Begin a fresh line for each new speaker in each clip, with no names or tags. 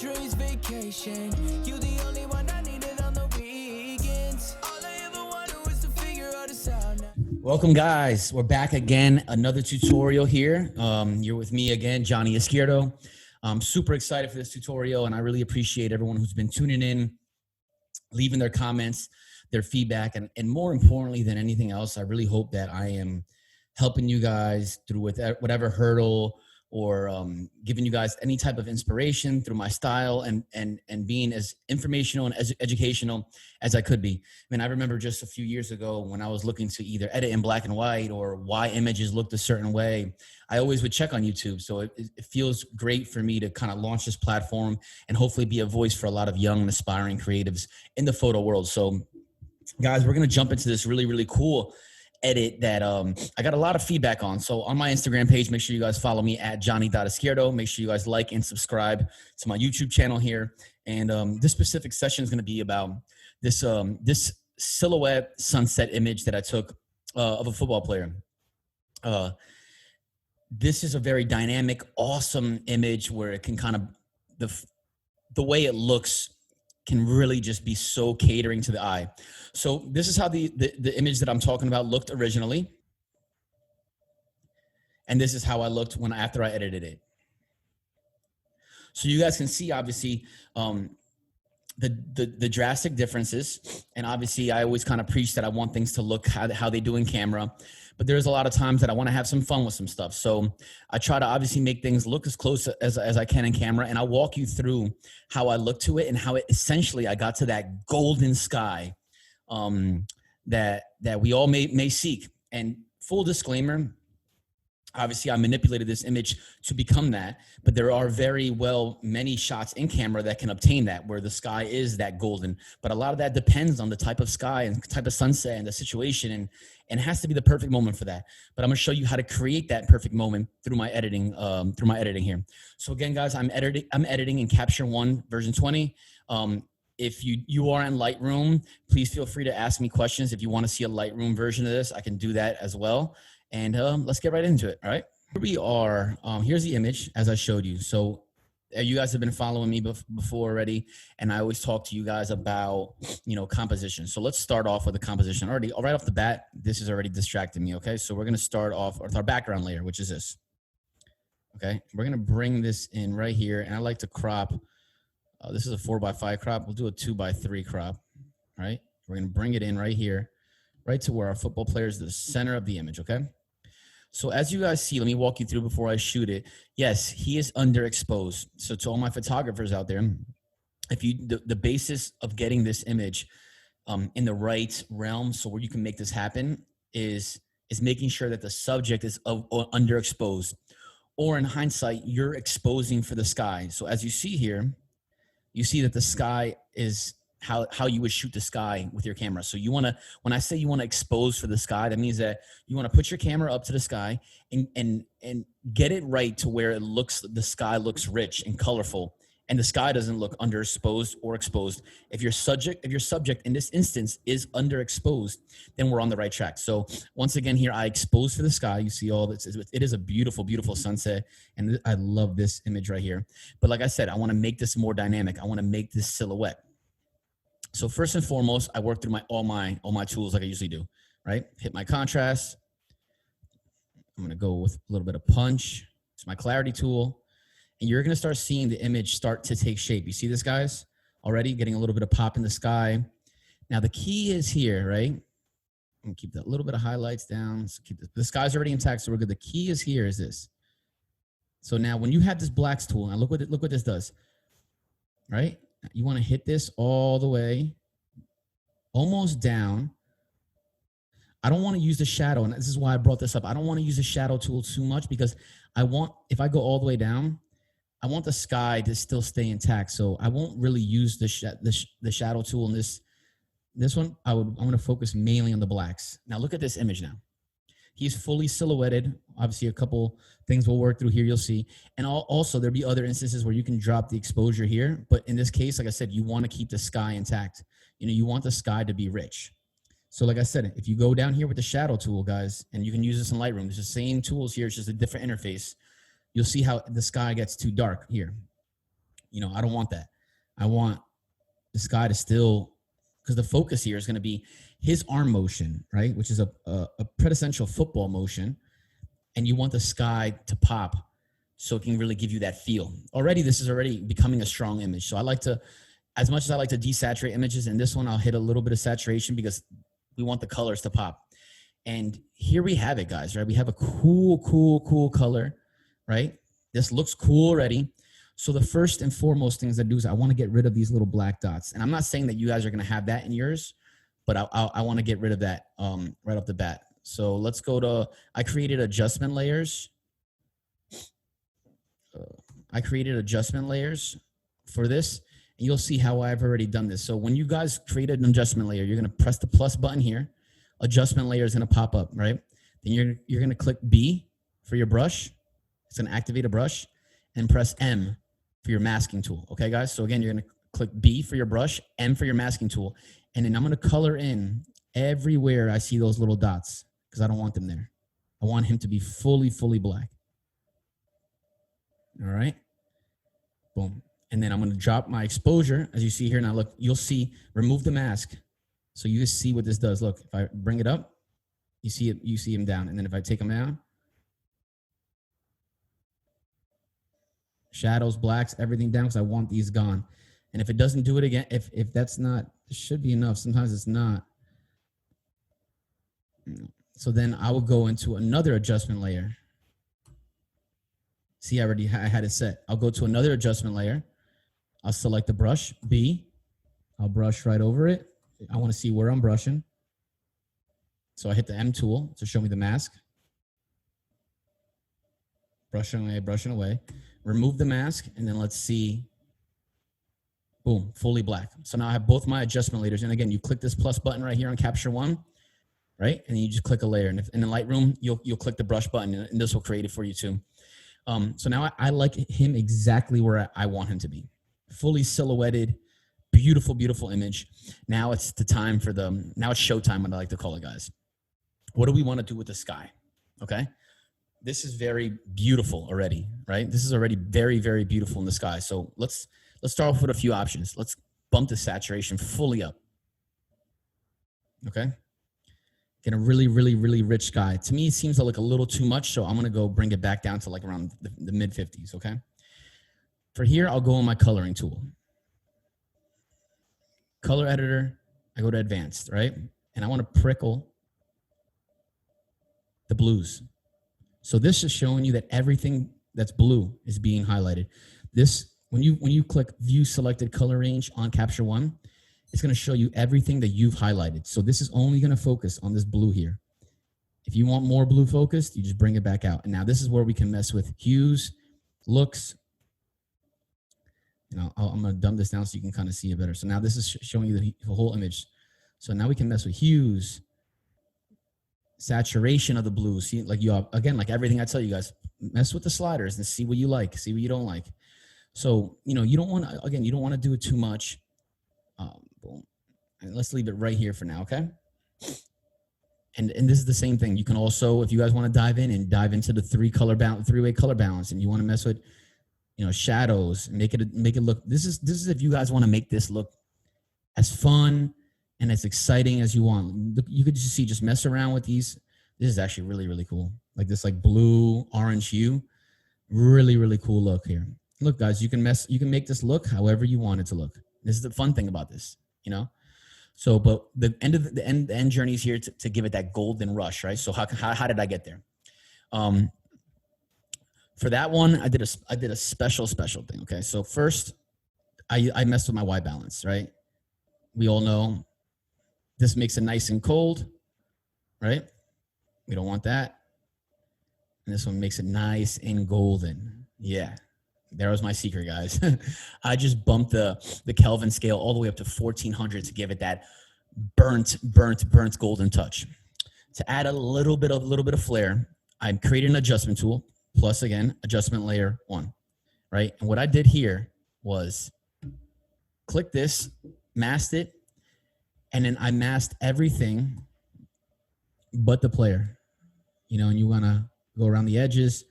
Dreams vacation. You the only one I needed on the weekends. All I ever wanted was to figure out a sound. Welcome, guys. We're back again. Another tutorial here. You're with me again, Johnny Izquierdo. I'm super excited for this tutorial, and I really appreciate everyone who's been tuning in, leaving their comments, their feedback, and more importantly than anything else, I really hope that I am helping you guys through with whatever hurdle or giving you guys any type of inspiration through my style and being as informational and educational as I could be. I mean, I remember just a few years ago when I was looking to either edit in black and white or why images looked a certain way, I always would check on YouTube. So it feels great for me to kind of launch this platform and hopefully be a voice for a lot of young and aspiring creatives in the photo world. So guys, we're going to jump into this really, really cool edit that I got a lot of feedback on. So on my Instagram page, make sure you guys follow me at Johnny.Izquierdo. Make sure you guys like and subscribe to my YouTube channel here. And this specific session is going to be about this this silhouette sunset image that I took of a football player. This is a very dynamic, awesome image where it can kind of, the way it looks can really just be so catering to the eye. So this is how the image that I'm talking about looked originally. And this is how I looked after I edited it. So you guys can see, obviously, the drastic differences. And obviously, I always kind of preach that I want things to look how they do in camera. But there's a lot of times that I want to have some fun with some stuff. So I try to obviously make things look as close as I can in camera. And I'll walk you through how I look to it and how essentially I got to that golden sky that we all may seek. And full disclaimer, obviously I manipulated this image to become that, but there are many shots in camera that can obtain that, where the sky is that golden. But a lot of that depends on the type of sky and type of sunset and the situation, and it has to be the perfect moment for that. But I'm gonna show you how to create that perfect moment through my editing here. So again, guys, I'm editing in Capture One version 20. If you are in Lightroom, please feel free to ask me questions. If you want to see a Lightroom version of this, I can do that as well. And let's get right into it. All right, here we are. Here's the image as I showed you. So you guys have been following me before already, and I always talk to you guys about, composition. So let's start off with the composition. Right off the bat, this is already distracting me. Okay, so we're gonna start off with our background layer, which is this. Okay, we're gonna bring this in right here, and I like to crop. This is a 4x5 crop. We'll do a 2x3 crop. All right, we're gonna bring it in right here, right to where our football player is the center of the image. Okay. So as you guys see, let me walk you through before I shoot it. Yes, he is underexposed. So to all my photographers out there, if the basis of getting this image in the right realm, so where you can make this happen, is making sure that the subject is underexposed, or in hindsight, you're exposing for the sky. So as you see here, you see that the sky is how you would shoot the sky with your camera. So you want to, when I say you want to expose for the sky, that means that you want to put your camera up to the sky and get it right to where the sky looks rich and colorful, and the sky doesn't look underexposed or exposed. If your subject in this instance is underexposed, then we're on the right track. So once again here, I expose for the sky. You see all this. It is a beautiful, beautiful sunset, and I love this image right here. But like I said, I want to make this more dynamic. I want to make this silhouette. So first and foremost, I work through all my tools like I usually do, right? Hit my contrast. I'm going to go with a little bit of punch. It's my clarity tool. And you're going to start seeing the image start to take shape. You see this, guys? Already getting a little bit of pop in the sky. Now the key is here, right? I'm going to keep that little bit of highlights down. So keep the sky's already intact, so we're good. The key is here is this. So now when you have this blacks tool, and look what this does, right? You want to hit this all the way, almost down. I don't want to use the shadow, and this is why I brought this up. I don't want to use the shadow tool too much, because if I go all the way down, I want the sky to still stay intact. So I won't really use the shadow tool in this one. I'm going to focus mainly on the blacks. Now look at this image now. He's fully silhouetted. Obviously, a couple things we'll work through here, you'll see. And also, there'll be other instances where you can drop the exposure here. But in this case, like I said, you want to keep the sky intact. You want the sky to be rich. So like I said, if you go down here with the shadow tool, guys, and you can use this in Lightroom, it's the same tools here, it's just a different interface. You'll see how the sky gets too dark here. You know, I don't want that. I want this guy to still, because the focus here is going to be his arm motion, right? Which is a quintessential football motion. And you want the sky to pop so it can really give you that feel. Already, this is already becoming a strong image. So I like to, as much as I like to desaturate images, in this one, I'll hit a little bit of saturation because we want the colors to pop. And here we have it, guys, right? We have a cool color, right? This looks cool already. So the first and foremost things I do is I want to get rid of these little black dots. And I'm not saying that you guys are going to have that in yours, but I want to get rid of that right off the bat. So let's go to, I created adjustment layers. I created adjustment layers for this. And you'll see how I've already done this. So when you guys create an adjustment layer, you're going to press the plus button here. Adjustment layer is going to pop up, right? Then you're going to click B for your brush. It's going to activate a brush, and press M for your masking tool. Okay, guys? So again, you're going to click B for your brush, M for your masking tool. And then I'm going to color in everywhere I see those little dots because I don't want them there. I want him to be fully black. All right. Boom. And then I'm going to drop my exposure. As you see here now, look, you'll see, remove the mask. So you just see what this does. Look, if I bring it up, you see it, you see him down. And then if I take him down, shadows, blacks, everything down because I want these gone. And if it doesn't do it again, if that's not, it should be enough. Sometimes it's not. So then I will go into another adjustment layer. See, I had it set. I'll go to another adjustment layer. I'll select the brush, B. I'll brush right over it. I want to see where I'm brushing. So I hit the M tool to show me the mask. Brushing away. Remove the mask, and then let's see. Boom, fully black. So now I have both my adjustment layers. And again, you click this plus button right here on Capture One, right? And then you just click a layer. And if in the Lightroom, you'll click the brush button, and this will create it for you too. So now I like him exactly where I want him to be. Fully silhouetted, beautiful image. Now it's the time for now it's showtime, what I like to call it, guys. What do we want to do with the sky? Okay. This is very beautiful already, right? This is already very beautiful in the sky. So let's start off with a few options. Let's bump the saturation fully up. Okay. Get a really rich sky. To me, it seems like a little too much, so I'm going to go bring it back down to like around the mid 50s, okay? For here, I'll go on my coloring tool. Color editor, I go to advanced, right? And I want to prickle the blues. So this is showing you that everything that's blue is being highlighted. This, when you click view selected color range on Capture One, it's going to show you everything that you've highlighted. So this is only going to focus on this blue here. If you want more blue focused, you just bring it back out. And now this is where we can mess with hues, looks. You know, I'm going to dumb this down so you can kind of see it better. So now this is showing you the whole image. So now we can mess with hues, saturation of the blue. See, like again, like everything I tell you guys, mess with the sliders and see what you like, see what you don't like. So, you know, you don't want to do it too much. Boom. And let's leave it right here for now, okay? And this is the same thing. You can also, if you guys want to dive into the three-way color balance, and you want to mess with, you know, shadows, make it look. This is if you guys want to make this look as fun and as exciting as you want. You could just mess around with these. This is actually really cool. Like this, like blue orange hue, really cool look here. Look, guys, you can make this look however you want it to look. This is the fun thing about this, you know. So, but the end journey is here to give it that golden rush, right? So how did I get there? For that one, I did a special thing. Okay, so first, I messed with my white balance, right? We all know this makes it nice and cold, right? We don't want that. And this one makes it nice and golden. Yeah. There was my secret, guys. I just bumped the Kelvin scale all the way up to 1400 to give it that burnt golden touch. To add a little bit of flair, I created an adjustment tool, plus again, adjustment layer 1, right? And what I did here was click this, masked it, and then I masked everything but the player. You know, and you want to go around the edges,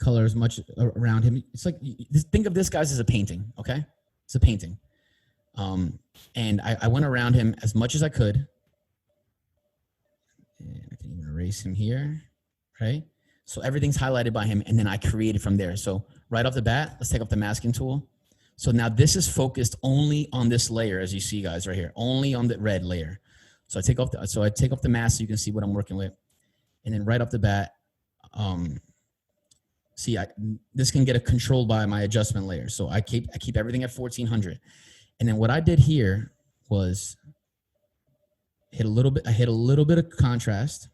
color as much around him. It's like, think of this, guys, as a painting, okay? It's a painting. And I went around him as much as I could. And I can even erase him here, right? So everything's highlighted by him, and then I created from there. So right off the bat, let's take off the masking tool. So now this is focused only on this layer, as you see, guys, right here, only on the red layer. So I take off the mask so you can see what I'm working with. And then right off the bat, see, this can get controlled by my adjustment layer. So I keep everything at 1400. And then what I did here was I hit a little bit of contrast,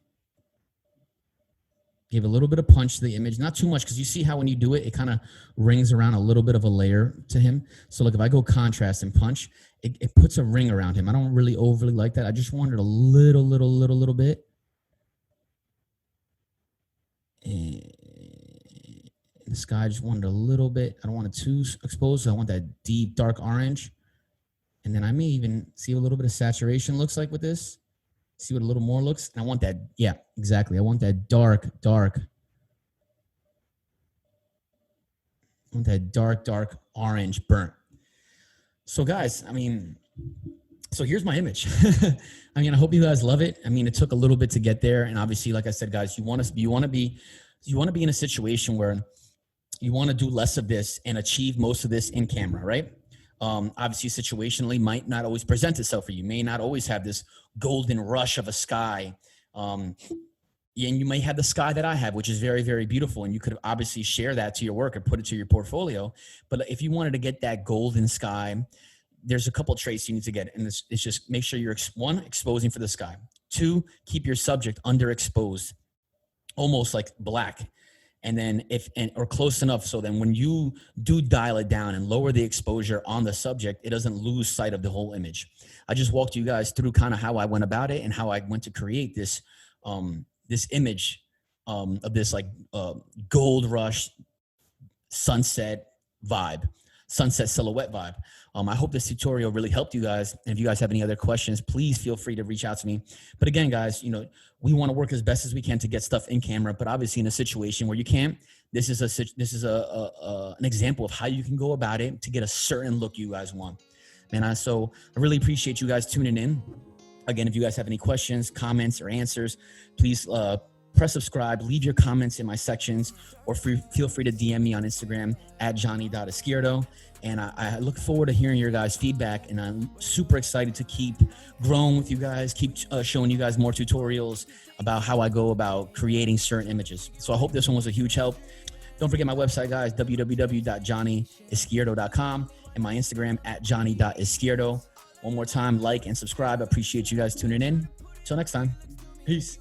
gave a little bit of punch to the image, not too much, because you see how when you do it, it kind of rings around a little bit of a layer to him. So look, if I go contrast and punch, it puts a ring around him. I don't really overly like that. I just wanted a little bit. And the sky, I just wanted a little bit. I don't want it too exposed, so I want that deep, dark orange. And then I may even see a little bit of saturation looks like with this. See what a little more looks. And I want that, yeah, exactly. I want that dark. I want that dark orange burnt. So guys, I mean, so here's my image. I mean, I hope you guys love it. I mean, it took a little bit to get there. And obviously, like I said, guys, you want to be in a situation where you want to do less of this and achieve most of this in camera, right? Obviously, situationally might not always present itself for you. May not always have this golden rush of a sky. And you may have the sky that I have, which is very, very beautiful. And you could obviously share that to your work or put it to your portfolio. But if you wanted to get that golden sky, there's a couple traits you need to get. And it's just make sure you're, one, exposing for the sky. Two, keep your subject underexposed, almost like black. And then or close enough so then when you do dial it down and lower the exposure on the subject, it doesn't lose sight of the whole image. I just walked you guys through kind of how I went about it and how I went to create this this image of this like gold rush sunset vibe, sunset silhouette vibe. I hope this tutorial really helped you guys. And if you guys have any other questions, please feel free to reach out to me. But again, guys, you know, we want to work as best as we can to get stuff in camera, but obviously in a situation where you can't, this is an example of how you can go about it to get a certain look you guys want. And so I really appreciate you guys tuning in. Again, if you guys have any questions, comments, or answers, please press subscribe, leave your comments in my sections, or feel free to DM me on Instagram at johnny.izquierdo. And I look forward to hearing your guys' feedback, and I'm super excited to keep growing with you guys, keep showing you guys more tutorials about how I go about creating certain images. So I hope this one was a huge help. Don't forget my website, guys, www.johnnyizquierdo.com, and my Instagram at johnny.izquierdo. One more time, like and subscribe. I appreciate you guys tuning in. Until next time, peace.